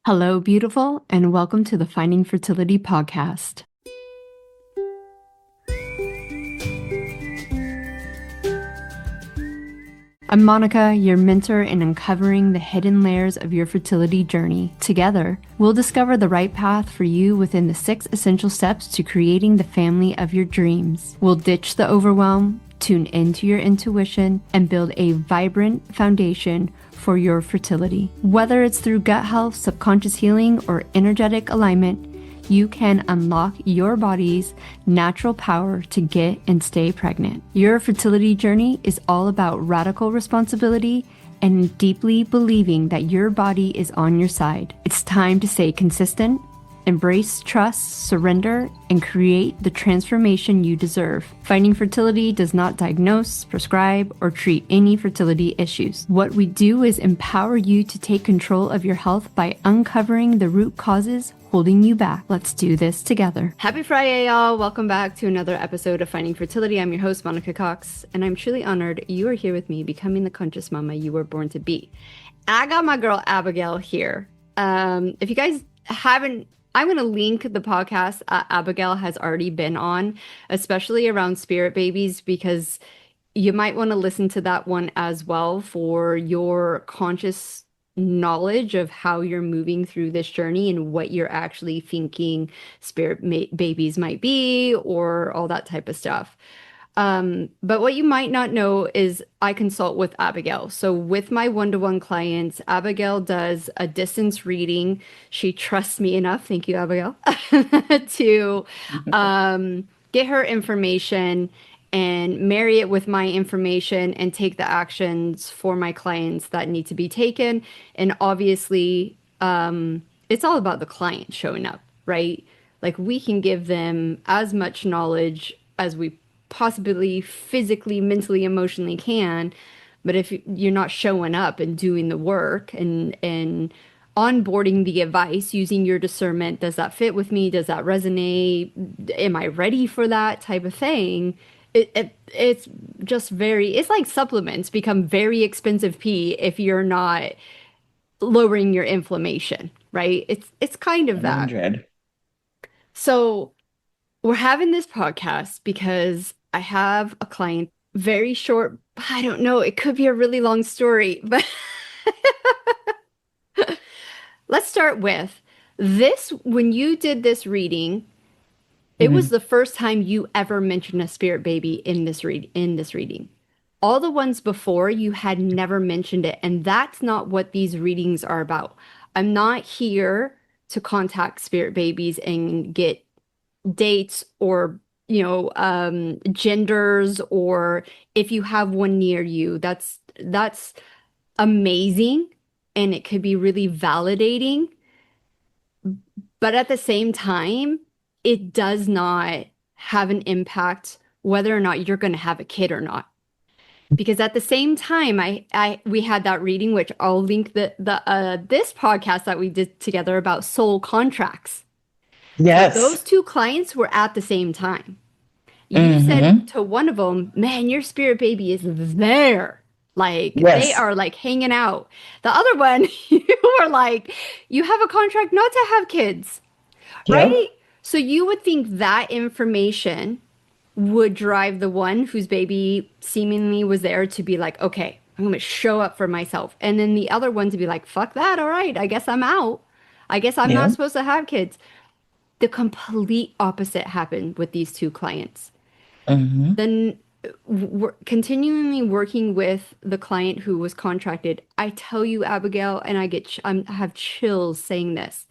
Hello, beautiful, and welcome to the Finding Fertility podcast. I'm Monica, your mentor in uncovering the hidden layers of your fertility journey. Together, we'll discover the right path for you within the 6 essential steps to creating the family of your dreams. We'll ditch the overwhelm, tune into your intuition, and build a vibrant foundation for your fertility. Whether it's through gut health, subconscious healing, or energetic alignment, you can unlock your body's natural power to get and stay pregnant. Your fertility journey is all about radical responsibility and deeply believing that your body is on your side. It's time to stay consistent, embrace trust, surrender, and create the transformation you deserve. Finding Fertility does not diagnose, prescribe, or treat any fertility issues. What we do is empower you to take control of your health by uncovering the root causes holding you back. Let's do this together. Happy Friday, y'all. Welcome back to another episode of Finding Fertility. I'm your host, Monica Cox, and I'm truly honored you are here with me, becoming the conscious mama you were born to be. I got my girl, Abigail, here. If you guys haven't, I'm going to link the podcast Abigail has already been on, especially around spirit babies, because you might want to listen to that one as well for your conscious knowledge of how you're moving through this journey and what you're actually thinking babies might be, or all that type of stuff. But what you might not know is I consult with Abigail. So with my one-to-one clients, Abigail does a distance reading. She trusts me enough, thank you, Abigail, to get her information and marry it with my information and take the actions for my clients that need to be taken. And obviously, it's all about the client showing up, right? Like, we can give them as much knowledge as we possibly physically, mentally, emotionally can, but if you're not showing up and doing the work and onboarding the advice, using your discernment, does that fit with me? Does that resonate? Am I ready for that type of thing? It's just it's like supplements become very expensive if you're not lowering your inflammation, right? It's kind of that. 100. So we're having this podcast because I have a client, very short, I don't know, it could be a really long story, but let's start with this. When you did this reading, it was the first time you ever mentioned a spirit baby in this reading. All the ones before, you had never mentioned it, and that's not what these readings are about. I'm not here to contact spirit babies and get dates or genders, or if you have one near you. That's amazing, and it could be really validating, but at the same time, it does not have an impact whether or not you're going to have a kid or not. Because at the same time, we had that reading, which I'll link this podcast that we did together about soul contracts. So Yes. those two clients were at the same time. You Mm-hmm. said to one of them, man, your spirit baby is there. Like, they Yes. are like hanging out. The other one, you were like, you have a contract not to have kids, right? Yep. So you would think that information would drive the one whose baby seemingly was there to be like, okay, I'm going to show up for myself. And then the other one to be like, fuck that. All right, I guess I'm out. I guess I'm not Yep. supposed to have kids. The complete opposite happened with these two clients. Mm-hmm. Then continually working with the client who was contracted, I tell you, Abigail, and I have chills saying this.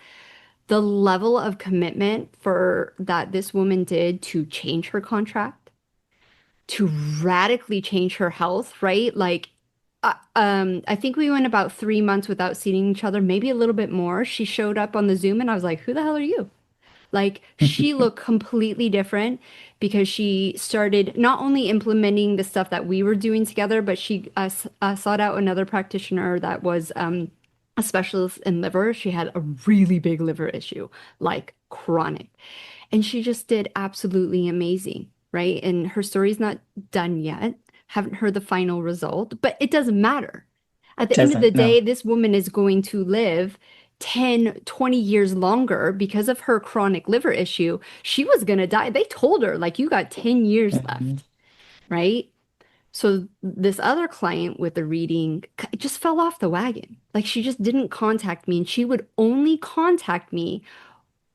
The level of commitment for that this woman did to change her contract, to radically change her health, right? Like, I think we went about 3 months without seeing each other, maybe a little bit more. She showed up on the Zoom, and I was like, "Who the hell are you?" Like, she looked completely different because she started not only implementing the stuff that we were doing together, but she sought out another practitioner that was a specialist in liver. She had a really big liver issue, like chronic. And she just did absolutely amazing, right? And her story's not done yet. Haven't heard the final result, but it doesn't matter. At the end of the Doesn't, day, no. this woman is going to live 10, 20 years longer because of her chronic liver issue. She was gonna die. They told her, like, you got 10 years Mhm. left, right? So this other client with the reading just fell off the wagon. Like she just didn't contact me, and she would only contact me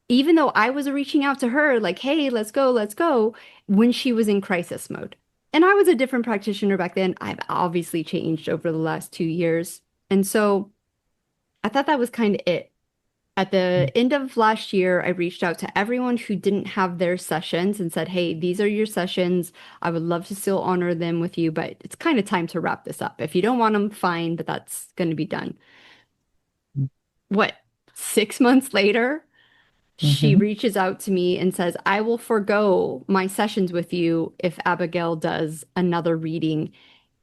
even though I was reaching out to her like, "Hey, let's go," when she was in crisis mode. And I was a different practitioner back then. I've obviously changed over the last 2 years. And so I thought that was kind of it. At the end of last year, I reached out to everyone who didn't have their sessions and said, "Hey, these are your sessions. I would love to still honor them with you, but it's kind of time to wrap this up. If you don't want them, fine, but that's going to be done." What, 6 months later, she Mhm. reaches out to me and says, "I will forego my sessions with you if Abigail does another reading."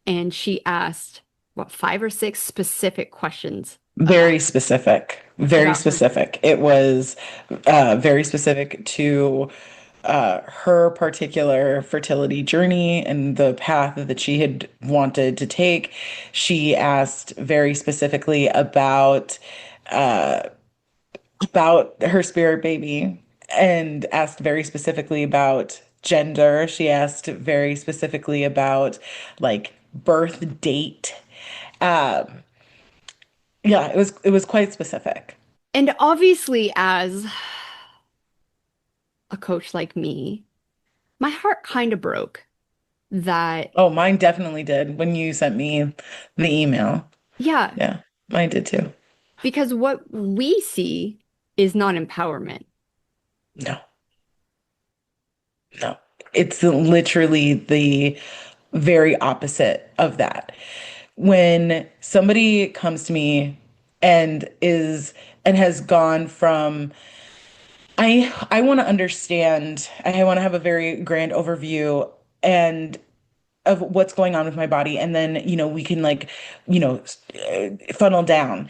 And she asked, what, 5 or 6 specific questions Very specific, very about her. specific. It was very specific to her particular fertility journey and the path that she had wanted to take. She asked very specifically about her spirit baby and asked very specifically about gender. She asked very specifically about like birth date. Um, yeah, it was quite specific. And obviously, as a coach like me, my heart kind of broke that, Oh, mine definitely did when you sent me the email. yeah, Yeah, mine did too. because what we see is not empowerment. No, no. It's literally the very opposite of that. When somebody comes to me and is and has gone from I want to understand, I want to have a very grand overview and of what's going on with my body, and then we can like funnel down.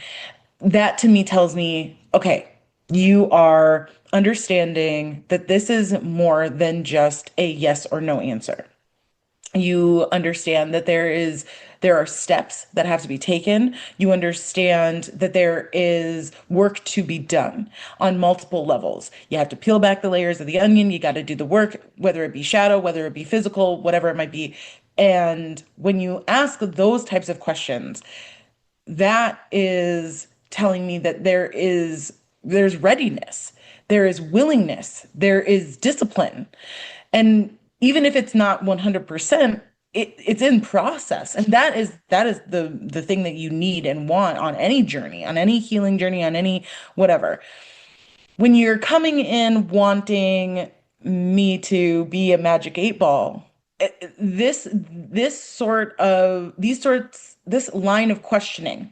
That to me tells me, okay, you are understanding that this is more than just a yes or no answer. You understand that there are steps that have to be taken. You understand that there is work to be done on multiple levels. You have to peel back the layers of the onion. You got to do the work, whether it be shadow, whether it be physical, whatever it might be. And when you ask those types of questions, that is telling me that there's readiness, there is willingness, there is discipline. And even if it's not 100%, it's in process. And that is the thing that you need and want on any journey, on any healing journey, on any whatever. When you're coming in wanting me to be a magic 8 ball, this line of questioning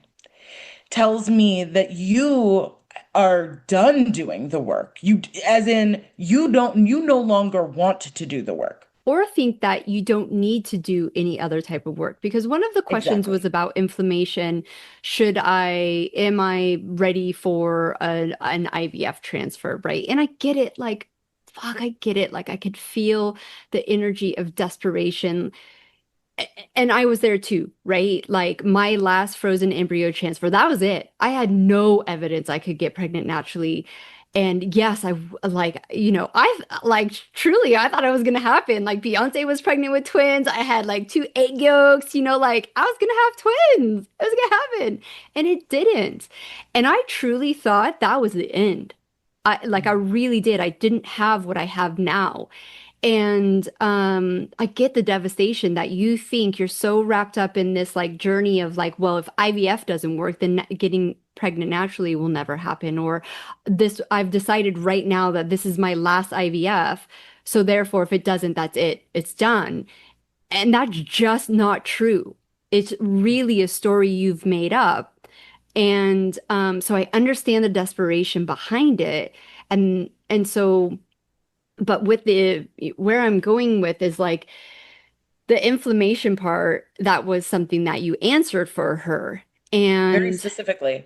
tells me that you are done doing the work. You, as in, you no longer want to do the work. Or think that you don't need to do any other type of work. Because one of the questions was Exactly. about inflammation. Am I ready for an IVF transfer, right? And I get it, like, fuck, I get it. Like, I could feel the energy of desperation. And I was there too, right? Like my last frozen embryo transfer, that was it. I had no evidence I could get pregnant naturally. And yes, I like, I like truly, I thought it was gonna happen. Like Beyonce was pregnant with twins. I had like 2 egg yolks, like I was gonna have twins. It was gonna happen. And it didn't. And I truly thought that was the end. I really did. I didn't have what I have now. And I get the devastation that you think you're so wrapped up in this like journey of like, well, if IVF doesn't work, then getting pregnant naturally will never happen. Or this, I've decided right now that this is my last IVF. So therefore, if it doesn't, that's it. It's done. And that's just not true. It's really a story you've made up. And so I understand the desperation behind it. And so but with the where I'm going with is like the inflammation part, that was something that you answered for her. Very And specifically.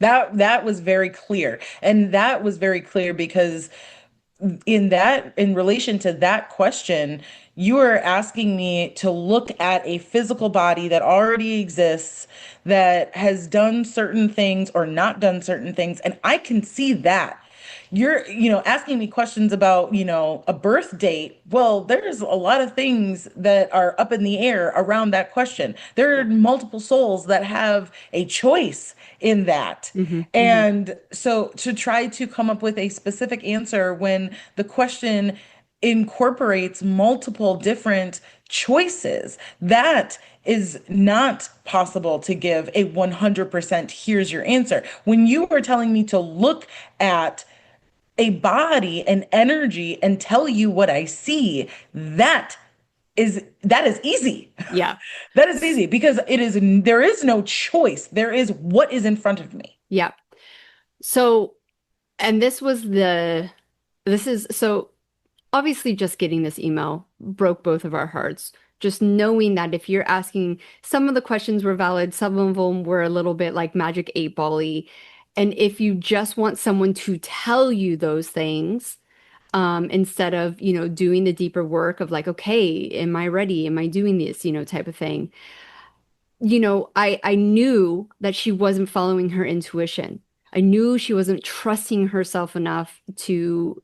That was very clear. And that was very clear because in relation to that question, you are asking me to look at a physical body that already exists, that has done certain things or not done certain things, and I can see that. You're, asking me questions about, a birth date. Well, there's a lot of things that are up in the air around that question. There are Yeah. multiple souls that have a choice in that. Hmm. Hmm. And so to try to come up with a specific answer when the question incorporates multiple different choices, that is not possible to give a 100% here's your answer. When you are telling me to look at a body and energy and tell you what I see, that is easy. Yeah. That is easy because there is no choice. There is what is in front of me. Yeah. So, and this is so obviously just getting this email broke both of our hearts. Just knowing that if you're asking, some of the questions were valid, some of them were a little bit like magic eight ball-y. And if you just want someone to tell you those things, instead of, doing the deeper work of like, okay, am I ready? Am I doing this, type of thing. I knew that she wasn't following her intuition. I knew she wasn't trusting herself enough to,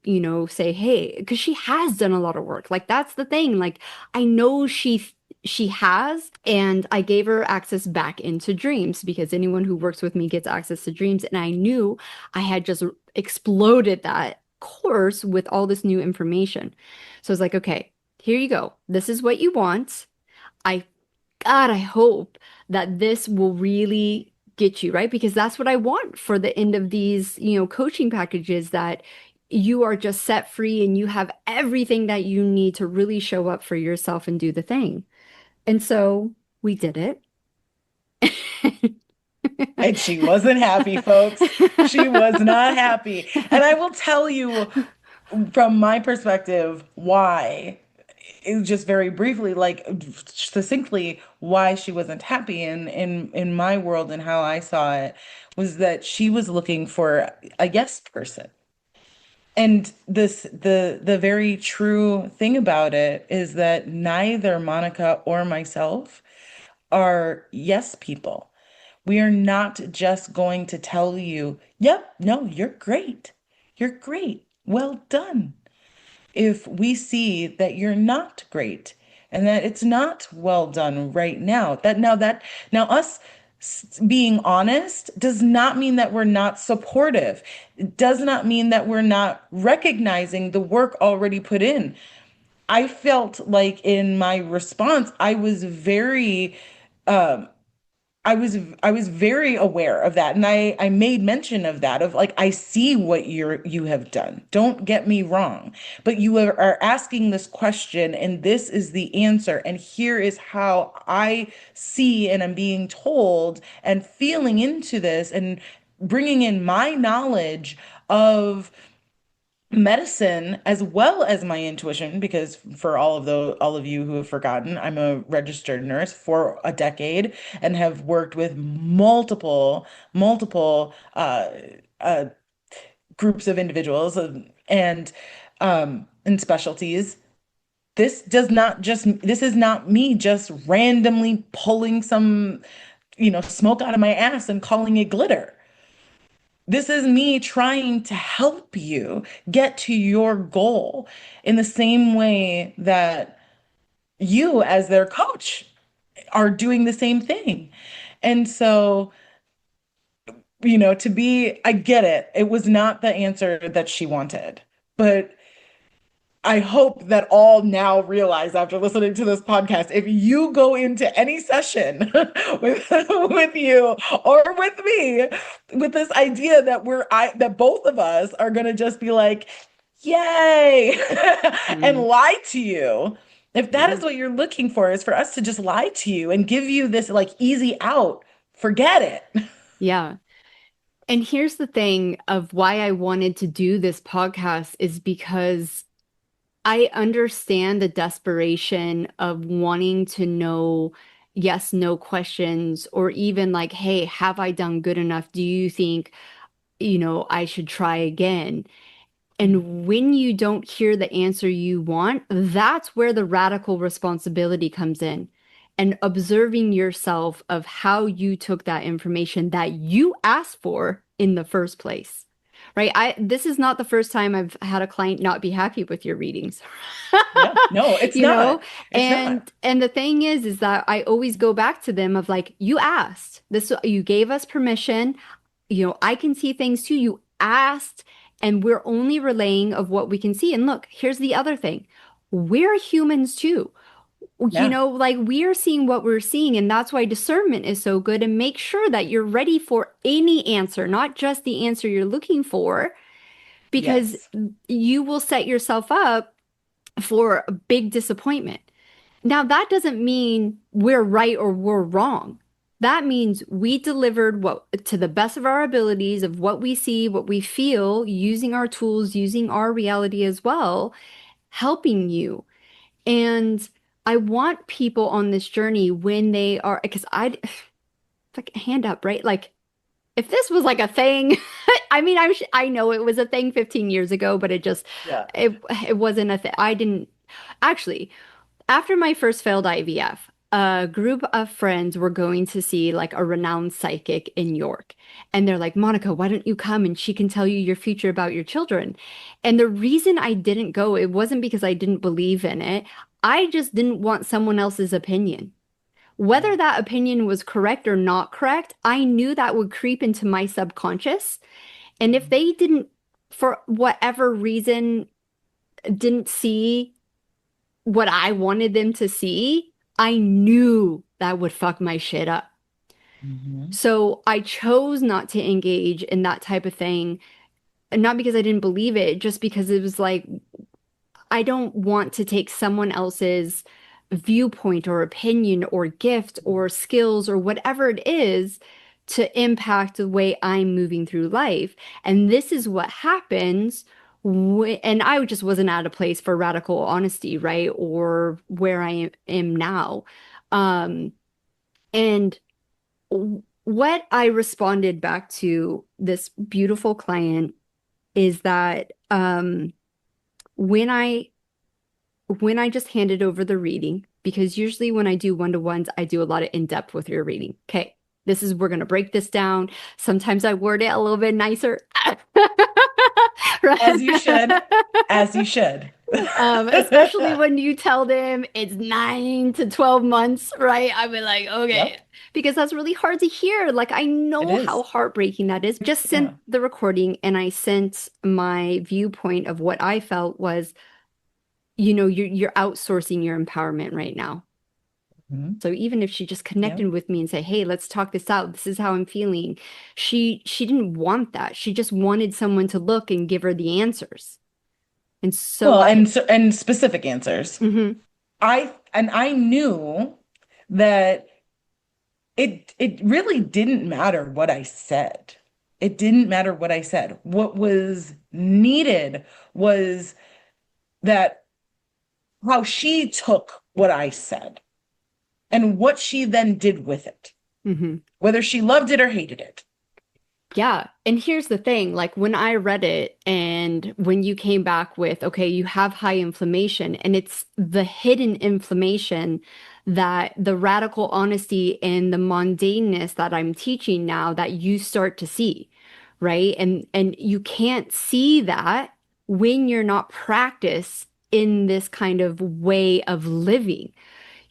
say, hey, because she has done a lot of work. Like that's the thing. Like I know she has, and I gave her access back into dreams because anyone who works with me gets access to dreams. And I knew I had just exploded that course with all this new information. So I was like, okay, here you go. This is what you want. I God, I hope that this will really get you, right? Because that's what I want for the end of these, coaching packages, that you are just set free and you have everything that you need to really show up for yourself and do the thing. And so we did it. And she wasn't happy, folks. She was not happy. And I will tell you from my perspective why. It was just very briefly, like succinctly, why she wasn't happy in my world and how I saw it was that she was looking for a yes person. And the very true thing about it is that neither Monica or myself are yes people. We are not just going to tell you, yep, no, you're great. You're great. Well done. If we see that you're not great and that it's not well done right now, now us being honest does not mean that we're not supportive. It does not mean that we're not recognizing the work already put in. I felt like in my response, I was very aware of that, and I made mention of that, of like, I see what you have done. Don't get me wrong, but you are asking this question and this is the answer, and here is how I see and I'm being told and feeling into this and bringing in my knowledge of medicine as well as my intuition, because for all of you who have forgotten, I'm a registered nurse for a decade and have worked with multiple uh, groups of individuals and specialties. This is not me just randomly pulling some smoke out of my ass and calling it glitter. This is me trying to help you get to your goal in the same way that you, as their coach, are doing the same thing. And so, I get it. It was not the answer that she wanted. But I hope that all now realize after listening to this podcast, if you go into any session with you or with me with this idea that both of us are gonna just be like, yay, and Mm, lie to you. If that yeah. is what you're looking for, is for us to just lie to you and give you this like easy out, forget it. Yeah. And here's the thing of why I wanted to do this podcast is because I understand the desperation of wanting to know yes, no questions, or even like, hey, have I done good enough? Do you think, I should try again? And when you don't hear the answer you want, that's where the radical responsibility comes in. And observing yourself of how you took that information that you asked for in the first place. Right? This is not the first time I've had a client not be happy with your readings. Yeah. No, it's You know? not. It's not. And the thing is that I always go back to them of like, you asked. This you gave us permission. I can see things too. You asked, and we're only relaying of what we can see. And look, here's the other thing. We're humans too. Yeah. Like we are seeing what we're seeing, and that's why discernment is so good. And make sure that you're ready for any answer, not just the answer you're looking for, because Yes. you will set yourself up for a big disappointment. Now, that doesn't mean we're right or we're wrong. That means we delivered what to the best of our abilities of what we see, what we feel, using our tools, using our reality as well, helping you. And I want people on this journey when they are, because it's like hand up, right? Like if this was like a thing, I mean, I know it was a thing 15 years ago, but Yeah. it wasn't a thing. I didn't actually. After my first failed IVF, a group of friends were going to see like a renowned psychic in York. And they're like, Monica, why don't you come and she can tell you your future about your children? And the reason I didn't go, it wasn't because I didn't believe in it. I just didn't want someone else's opinion. Yeah. Whether that opinion was correct or not correct, I knew that would creep into my subconscious. And if they didn't, for whatever reason, didn't see what I wanted them to see, I knew that would fuck my shit up. Hmm. So I chose not to engage in that type of thing. And not because I didn't believe it, just because it was like, I don't want to take someone else's viewpoint or opinion or gift or skills or whatever it is to impact the way I'm moving through life. And this is what happens and I just wasn't at a place for radical honesty, right? Or where I am now. Um, and what I responded back to this beautiful client is that when I just handed over the reading, because usually when I do one-to-ones, I do a lot of in-depth with your reading. Okay, we're going to break this down. Sometimes I word it a little bit nicer. As Right? you should. As you should. Especially when you tell them it's 9 to 12 months, right? I'd be like, okay, Yep, because that's really hard to hear. Like, I it know how is. heartbreaking that is. Just sent Yeah. the recording and I sent my viewpoint of what I felt was you're outsourcing your empowerment right now. Mhm. So even if she just Yep. connected with me and say, "Hey, let's talk this out. This is how I'm feeling." She didn't want that. She just wanted someone to look and give her the answers. And so Well, I and specific answers. mhm, I knew that it really didn't matter what I said. It didn't matter what I said. What was needed was that how she took what I said and what she then did with it, mhm. whether she loved it or hated it. Yeah. And here's the thing, like when I read it and when you came back with, okay, you have high inflammation and it's the hidden inflammation that the radical honesty and the mundaneness that I'm teaching now that you start to see, right? And you can't see that when you're not practiced in this kind of way of living.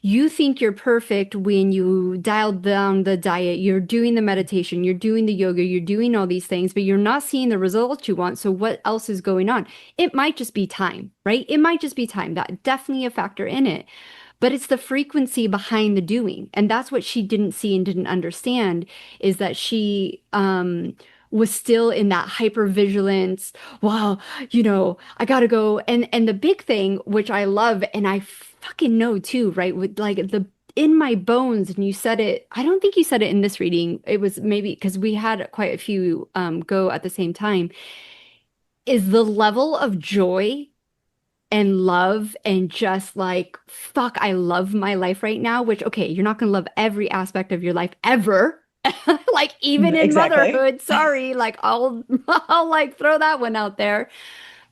You think you're perfect when you dial down the diet, you're doing the meditation, you're doing the yoga, you're doing all these things, but you're not seeing the results you want. So what else is going on? It might just be time, right? It might just be time. That definitely a factor in it. But it's the frequency behind the doing. And that's what she didn't see and didn't understand is that she was still in that hyper vigilance. Well, I gotta go. And the big thing, which I love, and I fucking know too, right? With like the in my bones, and you said it, I don't think you said it in this reading. It was maybe because we had quite a few go at the same time, is the level of joy and love and just like, fuck, I love my life right now, which, okay, you're not gonna love every aspect of your life ever. Like even in Exactly. motherhood, sorry, like I'll I'll like throw that one out there.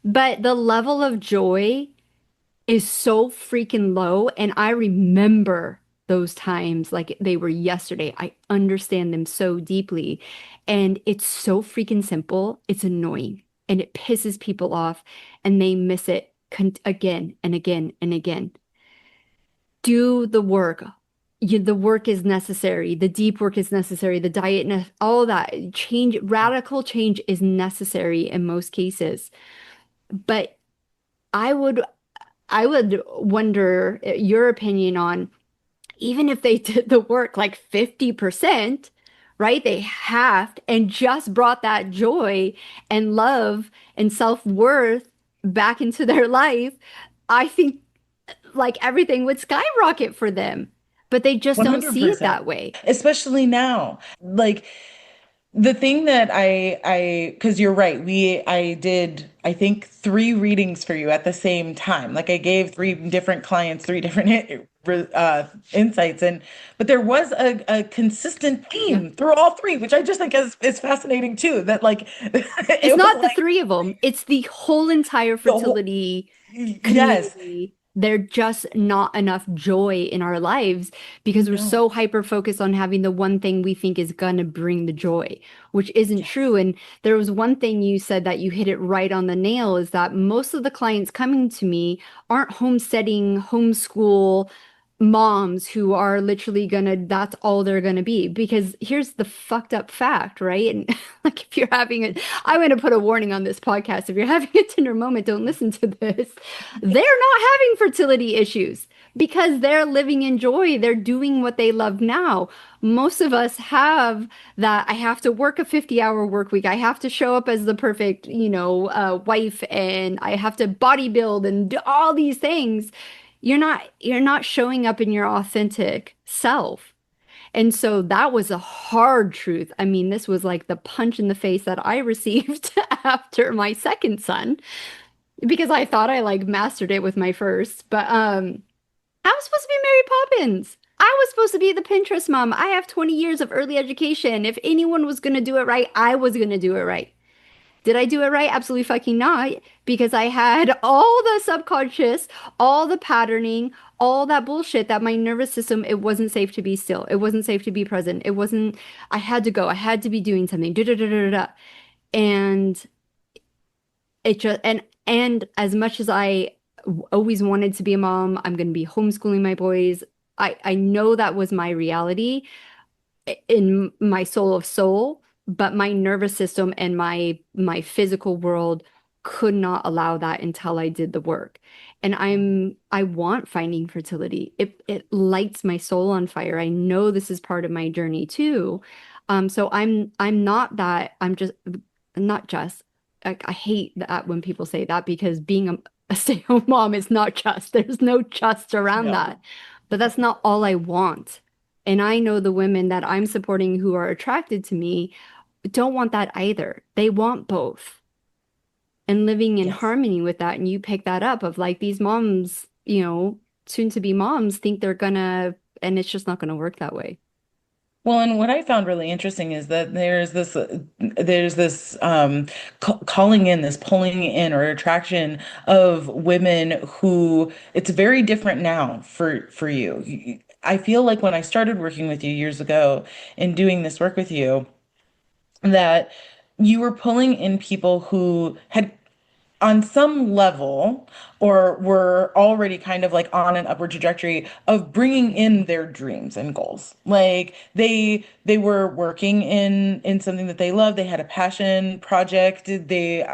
But the level of joy is so freaking low. And I remember those times like they were yesterday. I understand them so deeply. And it's so freaking simple. It's annoying and it pisses people off and they miss it again and again and again. Do the work. The work is necessary. The deep work is necessary. The diet, all that change, radical change is necessary in most cases. But I would I would wonder your opinion on even if they did the work like 50%, right? They halved and just brought that joy and love and self-worth back into their life. I think like everything would skyrocket for them, but they just don't see it 100%. that way. Especially now. Like the thing that because you're right, I did, I think, three readings for you at the same time. Like I gave three different clients, three different insights. But there was a consistent Yeah. theme through all three, which I just think is fascinating too. That like, It's it was not the like three of them, it's the whole entire the whole, fertility yes, community. They're just not enough joy in our lives because we're no, so hyper focused on having the one thing we think is gonna bring the joy, which isn't yes. true. And there was one thing you said that you hit it right on the nail is that most of the clients coming to me aren't homesteading, homeschool moms who are literally gonna, that's all they're gonna be. Because here's the fucked up fact, right? And like if you're having it, I'm gonna put a warning on this podcast. If you're having a tender moment, don't listen to this. They're not having fertility issues because they're living in joy. They're doing what they love now. Most of us have that I have to work a 50-hour work week. I have to show up as the perfect, wife and I have to bodybuild and do all these things. You're not showing up in your authentic self. And so that was a hard truth. I mean, this was like the punch in the face that I received after my second son because I thought I like mastered it with my first. But I was supposed to be Mary Poppins. I was supposed to be the Pinterest mom. I have 20 years of early education. If anyone was going to do it right, I was going to do it right. Did I do it right? Absolutely fucking not, because I had all the subconscious, all the patterning, all that bullshit that my nervous system, it wasn't safe to be still. It wasn't safe to be present. It wasn't, I had to go. I had to be doing something. Da, da, da, da, da, da. And it just, and as much as always wanted to be a mom, I'm going to be homeschooling my boys. I know that was my reality in my soul of soul, but my nervous system and my physical world could not allow that until I did the work. And I want finding fertility. It lights my soul on fire. I know this is part of my journey too. So I'm not that I'm just not just I hate that when people say that because being a stay-at-home mom is not just. There's no just around No. that. But that's not all I want. And I know the women that I'm supporting who are attracted to me don't want that either. They want both and living in Yes. harmony with that. And you pick that up of like these moms, soon to be moms think they're gonna, and it's just not gonna work that way. Well, and what I found really interesting is that there's this calling in, this pulling in or attraction of women who it's very different now for you. I feel like when I started working with you years ago and doing this work with you, that you were pulling in people who had on some level or were already kind of like on an upward trajectory of bringing in their dreams and goals. Like they were working in something that they loved. They had a passion project. They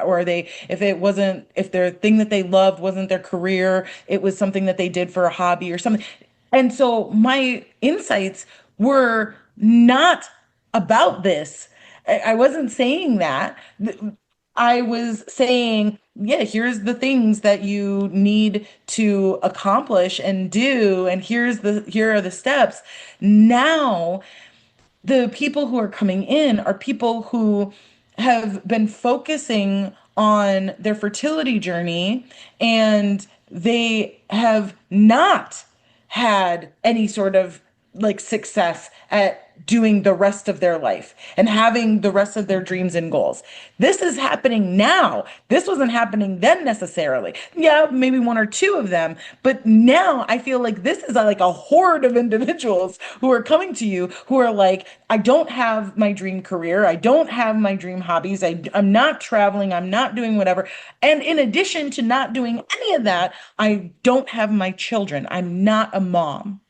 if their thing that they loved wasn't their career, it was something that they did for a hobby or something. And so my insights were not about this. I wasn't saying that. I was saying, yeah, here's the things that you need to accomplish and do, and here are the steps. Now, the people who are coming in are people who have been focusing on their fertility journey and they have not had any sort of like success at doing the rest of their life and having the rest of their dreams and goals. This is happening now. This wasn't happening then necessarily. Yeah, maybe one or two of them, but now I feel like this is like a horde of individuals who are coming to you who are like, I don't have my dream career. I don't have my dream hobbies. I'm not traveling. I'm not doing whatever. And in addition to not doing any of that, I don't have my children. I'm not a mom.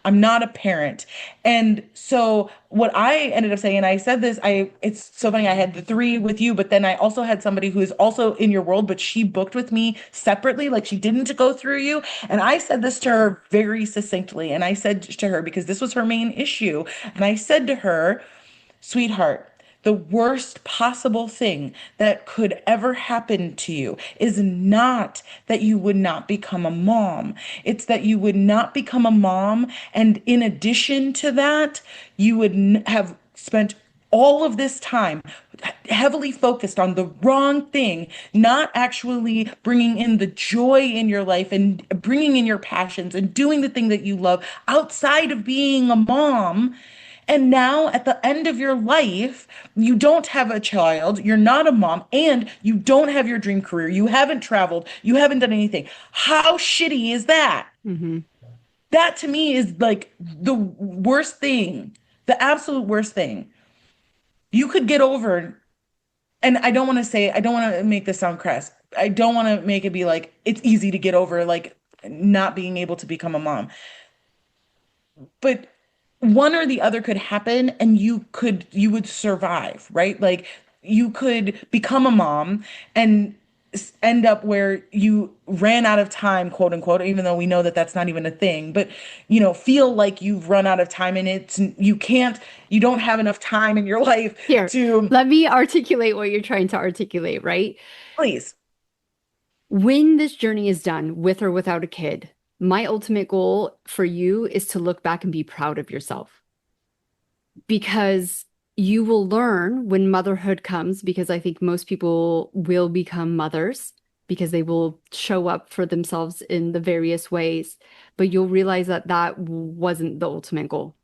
I'm not a parent. And so what I ended up saying, and I said this, it's so funny, I had the three with you, but then I also had somebody who is also in your world, but she booked with me separately, like she didn't go through you. And I said this to her very succinctly. And I said to her, because this was her main issue, and I said to her, sweetheart, the worst possible thing that could ever happen to you is not that you would not become a mom. It's that you would not become a mom. And in addition to that, you would have spent all of this time heavily focused on the wrong thing, not actually bringing in the joy in your life and bringing in your passions and doing the thing that you love outside of being a mom. And now at the end of your life, you don't have a child, you're not a mom, and you don't have your dream career. You haven't traveled, you haven't done anything. How shitty is that? Mm-hmm. That to me is like the worst thing, the absolute worst thing. You could get over, and I don't want to say, I don't want to make this sound crass. I don't want to make it be like it's easy to get over, like not being able to become a mom. But one or the other could happen and you would survive, right? Like you could become a mom and end up where you ran out of time, quote unquote, even though we know that that's not even a thing, but feel like you've run out of time and you don't have enough time in your life Here, to let me articulate what you're trying to articulate, right? please. When this journey is done, with or without a kid, my ultimate goal for you is to look back and be proud of yourself because you will learn when motherhood comes, because I think most people will become mothers because they will show up for themselves in the various ways, but you'll realize that that wasn't the ultimate goal.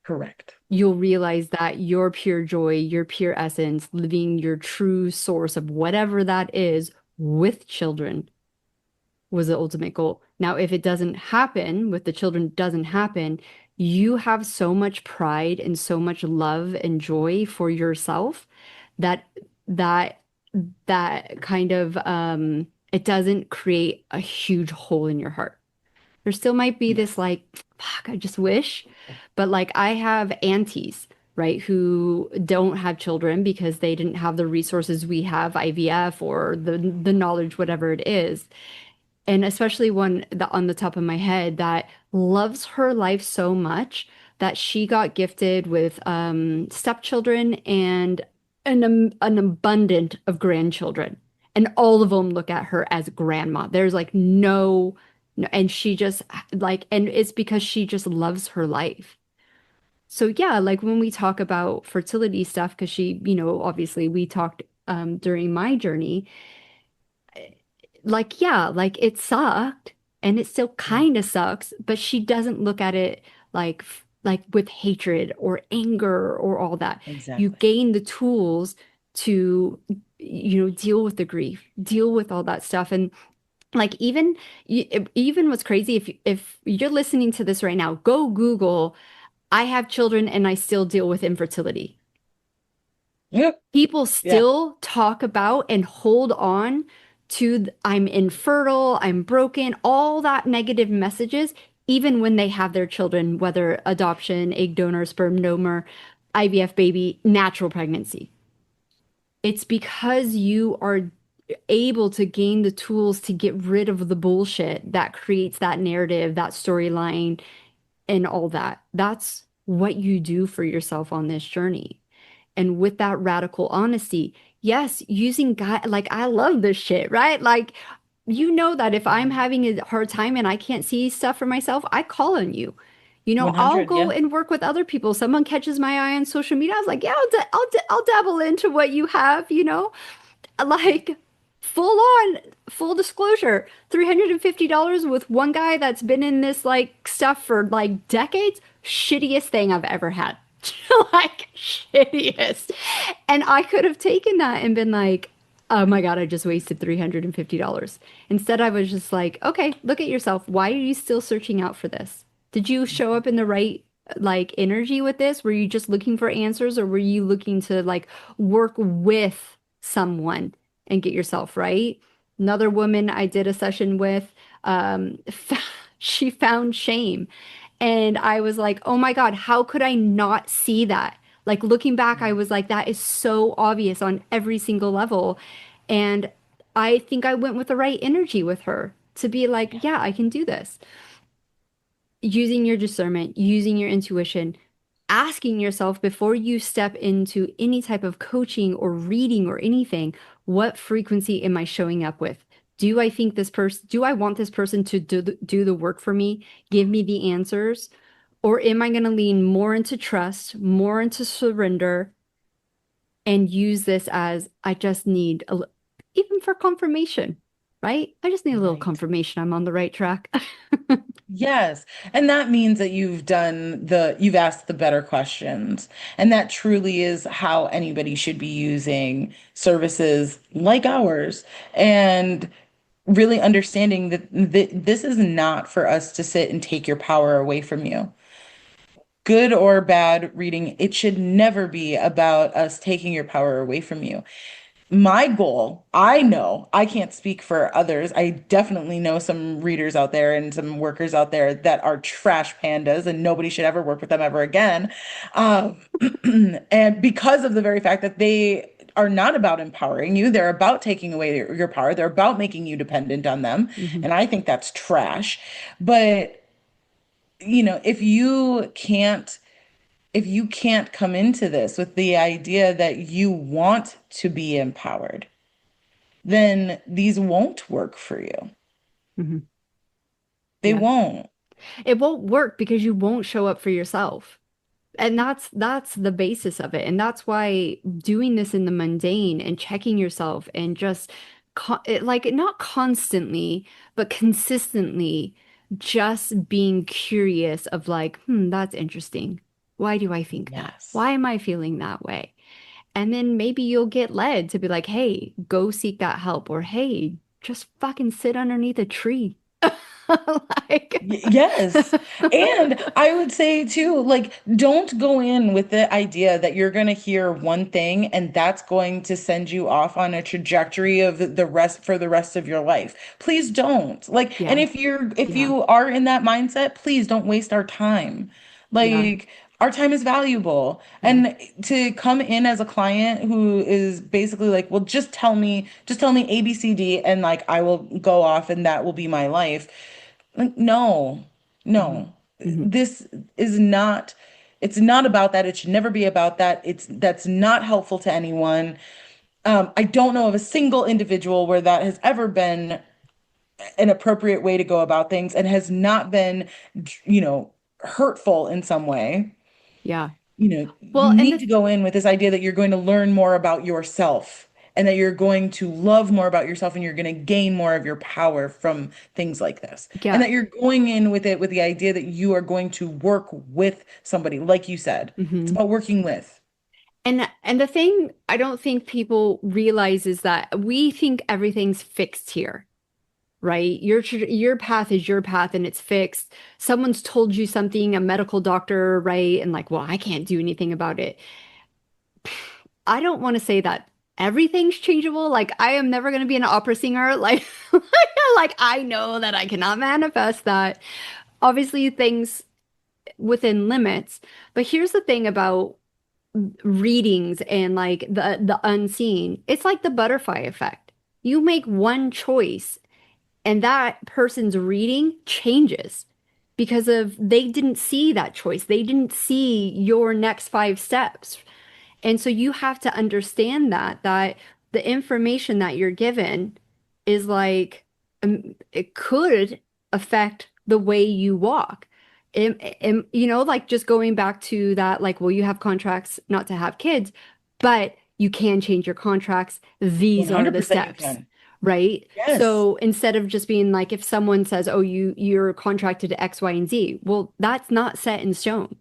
Correct. You'll realize that your pure joy, your pure essence, living your true source of whatever that is with children was the ultimate goal. Now, if it doesn't happen, with the children doesn't happen, you have so much pride and so much love and joy for yourself that that that kind of it doesn't create a huge hole in your heart. There still might be this Yes. like, fuck, I just wish. But like I have aunties, right, who don't have children because they didn't have the resources we have, IVF or the knowledge, whatever it is. And especially one that on the top of my head that loves her life so much that she got gifted with stepchildren and an abundant of grandchildren. And all of them look at her as grandma. There's like no, and she just like, and it's because she just loves her life. So yeah, like when we talk about fertility stuff, because she, obviously we talked during my journey, like, yeah, like it sucked and it still kind of sucks, but she doesn't look at it like with hatred or anger or all that. You Exactly. gain the tools to, deal with the grief, deal with all that stuff. And like even what's crazy, if you're listening to this right now, go Google, I have children and I still deal with infertility. Yep. People Yeah. still talk about and hold on to I'm infertile, I'm broken, all that negative messages, even when they have their children, whether adoption, egg donor, sperm donor, IVF baby, natural pregnancy. It's because you are able to gain the tools to get rid of the bullshit that creates that narrative, that storyline, and all that. That's what you do for yourself on this journey. And with that radical honesty, yes, using God, like I love this shit, right? Like, that if I'm having a hard time and I can't see stuff for myself, I call on you. I'll 100. go Yeah. and work with other people. Someone catches my eye on social media. I was like, yeah, I'll dabble into what you have, like full on, full disclosure, $350 with one guy that's been in this like stuff for like decades. Shittiest thing I've ever had. Like, shittiest. And I could have taken that and been like, oh my God, I just wasted $350. Instead, I was just like, okay, look at yourself. Why are you still searching out for this? Did you show up in the right like energy with this? Were you just looking for answers, or were you looking to like work with someone and get yourself right? Another woman I did a session with, um, she found shame. And I was like, oh my God, how could I not see that? Like looking back, I was like, that is so obvious on every single level. And I think I went with the right energy with her to be like, yeah, I can do this. Using your discernment, using your intuition, asking yourself before you step into any type of coaching or reading or anything, what frequency am I showing up with? Do I think this person, do I want this person to do the work for me, give me the answers? Or am I going to lean more into trust, more into surrender, and use this as I just need even for confirmation, right? I just need a little Right. confirmation I'm on the right track. Yes. And that means that you've asked the better questions. And that truly is how anybody should be using services like ours. And really understanding that this is not for us to sit and take your power away from you. Good or bad reading, it should never be about us taking your power away from you. My goal, I know, I can't speak for others. I definitely know some readers out there and some workers out there that are trash pandas and nobody should ever work with them ever again. Um, and because of the very fact that they are not about empowering you, they're about taking away your power, they're about making you dependent on them. Mhm. And I think that's trash. But, if you can't come into this with the idea that you want to be empowered, then these won't work for you. Mhm. They Yeah. won't. It won't work because you won't show up for yourself. And that's the basis of it. And that's why doing this in the mundane and checking yourself and just like not constantly, but consistently just being curious of like, that's interesting. Why do I think that? Yes. Why am I feeling that way? And then maybe you'll get led to be like, hey, go seek that help, or hey, just fucking sit underneath a tree. Like, Yes. And I would say too, like, don't go in with the idea that you're going to hear one thing and that's going to send you off on a trajectory of the rest for the rest of your life. Please don't. Like, and yeah, if yeah, you are in that mindset, please don't waste our time. yeah, Like, our time is valuable. yeah. And to come in as a client who is basically like, well, just tell me A, B, C, D, and like I will go off and that will be my life. Like, no, Hmm. no. Hmm. This is not, it's not about that. It should never be about that. That's not helpful to anyone. I don't know of a single individual where that has ever been an appropriate way to go about things and has not been, you know, hurtful in some way. Yeah. You Well, and need the to go in with this idea that you're going to learn more about yourself and that you're going to love more about yourself and you're going to gain more of your power from things like this. And yeah. that you're going in with it with the idea that you are going to work with somebody, like you said. It's Hmm. about working with. And the thing I don't think people realize is that we think everything's fixed here, right? Your path is your path and it's fixed. Someone's told you something, a medical doctor, right? And like, well, I can't do anything about it. I don't want to say that everything's changeable. Like, I am never going to be an opera singer. Like, like I know that I cannot manifest that. Obviously, things within limits. But here's the thing about readings and like the unseen. It's like the butterfly effect. You make one choice and that person's reading changes because of they didn't see that choice. They didn't see your next five steps. And so you have to understand that the information that you're given is like it could affect the way you walk. Like just going back to that, like, well, you have contracts not to have kids, but you can change your contracts. These are the 100% you steps, can. right? Yes. So instead of just being like, if someone says, "Oh, you're contracted to X, Y, and Z," well, that's not set in stone.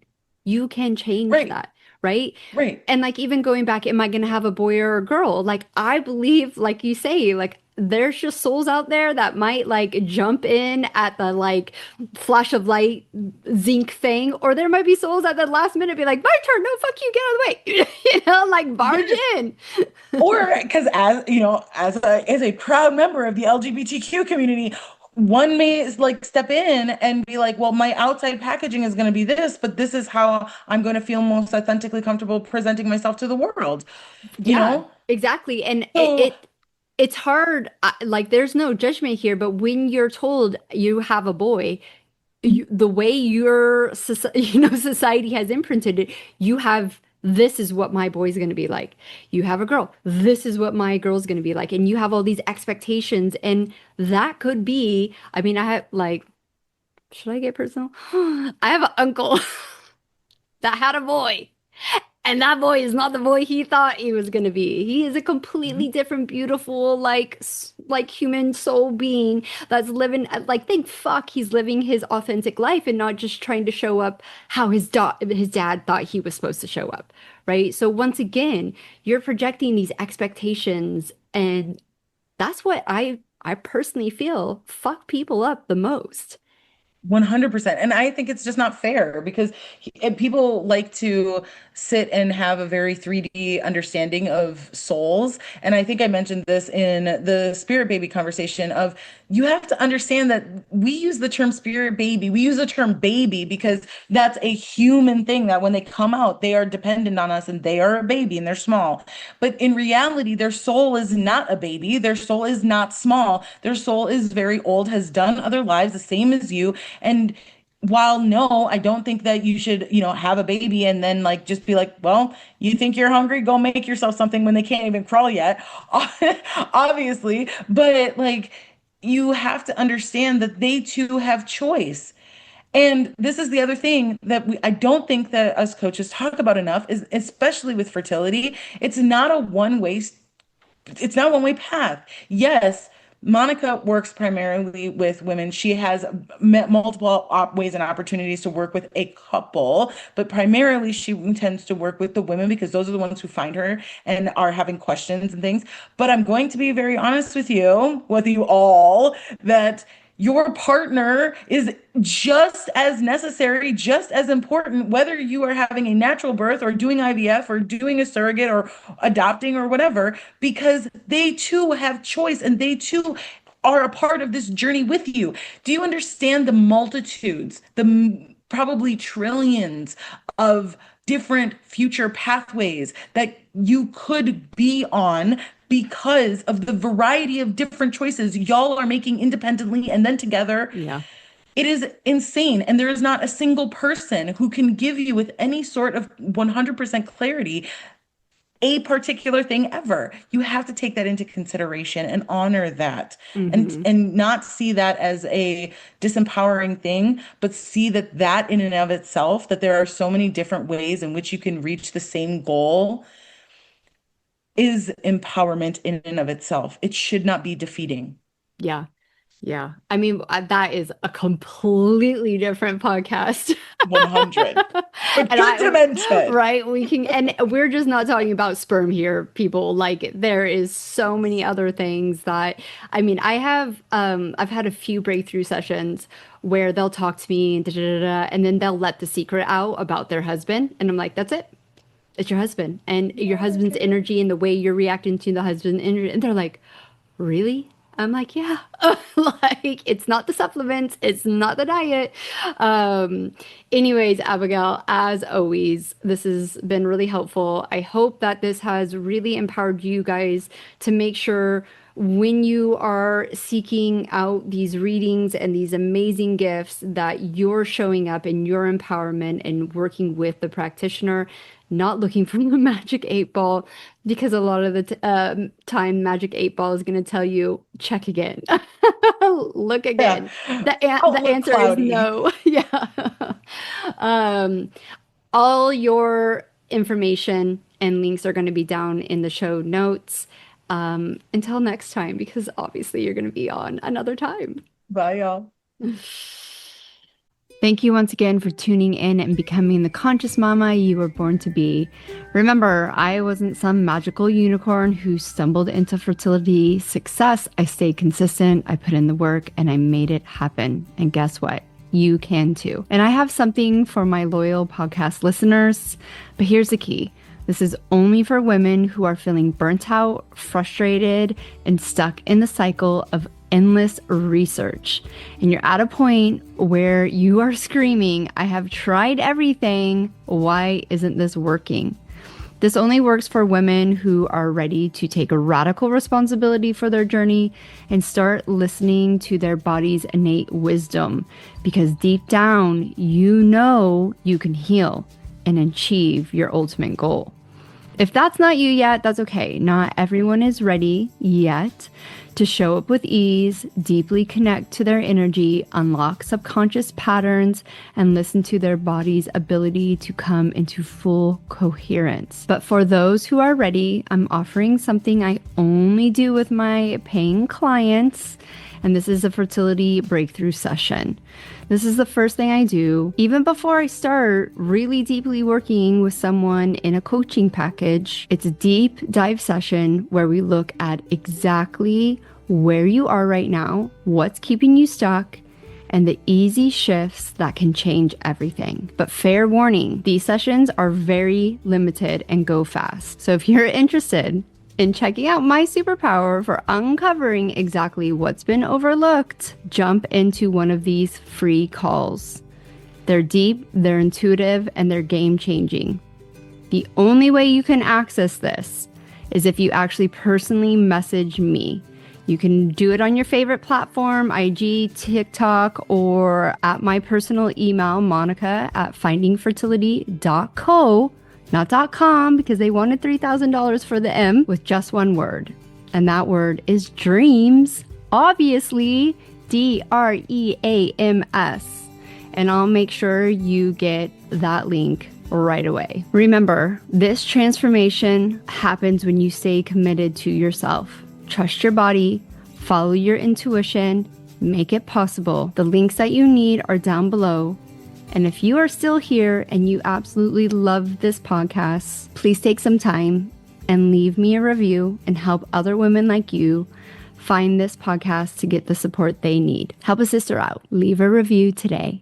You can change Right. that, right? Right. And like even going back, am I going to have a boy or a girl? Like I believe, like you say, like there's just souls out there that might like jump in at the like flash of light zinc thing, or there might be souls at the last minute be like, "My turn, no, fuck you, get out of the way," like barge Yes. in. Or because as you know, as a proud member of the LGBTQ community, one may like step in and be like, well, my outside packaging is going to be this, but this is how I'm going to feel most authentically comfortable presenting myself to the world, you Yeah, know? exactly. And So it's hard. Like there's no judgment here, but when you're told you have a boy, the way your society has imprinted it, you have this is what my boy's going to be like. You have a girl, this is what my girl's going to be like, and you have all these expectations, and that could be. I mean, I have like, should I get personal? I have an uncle that had a boy. And that boy is not the boy he thought he was gonna be. He is a completely different, beautiful, like like human soul being that's living like thank fuck he's living his authentic life and not just trying to show up how his dad thought he was supposed to show up, right? So once again, you're projecting these expectations, and that's what I personally feel fuck people up the most. 100%. And I think it's just not fair because people like to sit and have a very 3D understanding of souls. And I think I mentioned this in the spirit baby conversation of you have to understand that we use the term spirit baby. We use the term baby because that's a human thing that when they come out, they are dependent on us and they are a baby and they're small. But in reality, their soul is not a baby. Their soul is not small. Their soul is very old, has done other lives the same as you. And while no, I don't think that you should, have a baby and then like just be like, well, you think you're hungry, go make yourself something when they can't even crawl yet, obviously. But like, you have to understand that they too have choice. And this is the other thing that I don't think that us coaches talk about enough is especially with fertility, it's not a one-way path. Yes, Monica works primarily with women. She has met multiple ways and opportunities to work with a couple, but primarily she tends to work with the women because those are the ones who find her and are having questions and things. But I'm going to be very honest with you all, that your partner is just as necessary, just as important, whether you are having a natural birth or doing IVF or doing a surrogate or adopting or whatever, because they too have choice and they too are a part of this journey with you. Do you understand the multitudes, probably trillions of different future pathways that you could be on because of the variety of different choices y'all are making independently and then together? Yeah. It is insane. And there is not a single person who can give you with any sort of 100% clarity a particular thing ever. You have to take that into consideration and honor that and Hmm. and not see that as a disempowering thing, but see that in and of itself, that there are so many different ways in which you can reach the same goal, is empowerment in and of itself. It should not be defeating. Yeah. Yeah. I mean, that is a completely different podcast. 100. But And good to mention. right, we can, and we're just not talking about sperm here, people. Like, there is so many other things that, I mean, I've had a few breakthrough sessions where they'll talk to me, da, da, da, da, and then they'll let the secret out about their husband. And I'm like, that's it. It's your husband and your husband's Okay. energy and the way you're reacting to the husband energy. And they're like, really? I'm like, yeah. Like, it's not the supplements, it's not the diet. Um, Anyways, Abigail, as always, this has been really helpful. I hope that this has really empowered you guys to make sure when you are seeking out these readings and these amazing gifts that you're showing up in your empowerment and working with the practitioner, not looking for the magic eight ball, because a lot of the time, magic eight ball is going to tell you, check again, look Yeah. again. The Outlook answer is cloudy. no. Yeah. Um, all your information and links are going to be down in the show notes. Until next time, because obviously you're going to be on another time. Bye, y'all. Thank you once again for tuning in and becoming the conscious mama you were born to be. Remember, I wasn't some magical unicorn who stumbled into fertility success. I stayed consistent, I put in the work, and I made it happen. And guess what? You can too. And I have something for my loyal podcast listeners, but here's the key. This is only for women who are feeling burnt out, frustrated, and stuck in the cycle of endless research. And you're at a point where you are screaming, I have tried everything. Why isn't this working? This only works for women who are ready to take a radical responsibility for their journey and start listening to their body's innate wisdom. Because deep down, you know you can heal and achieve your ultimate goal. If that's not you yet, that's okay. Not everyone is ready yet to show up with ease, deeply connect to their energy, unlock subconscious patterns, and listen to their body's ability to come into full coherence. But for those who are ready, I'm offering something I only do with my paying clients, and this is a fertility breakthrough session. This is the first thing I do, even before I start really deeply working with someone in a coaching package. It's a deep dive session where we look at exactly where you are right now, what's keeping you stuck, and the easy shifts that can change everything. But fair warning, these sessions are very limited and go fast. So if you're interested in checking out my superpower for uncovering exactly what's been overlooked, jump into one of these free calls. They're deep, they're intuitive, and they're game-changing. The only way you can access this is if you actually personally message me. You can do it on your favorite platform, IG, TikTok, or at my personal email, monica@findingfertility.co. Not .com, because they wanted $3,000 for the M, with just one word. And that word is dreams. Obviously, DREAMS. And I'll make sure you get that link right away. Remember, this transformation happens when you stay committed to yourself. Trust your body, follow your intuition, make it possible. The links that you need are down below. And if you are still here and you absolutely love this podcast, please take some time and leave me a review and help other women like you find this podcast to get the support they need. Help a sister out. Leave a review today.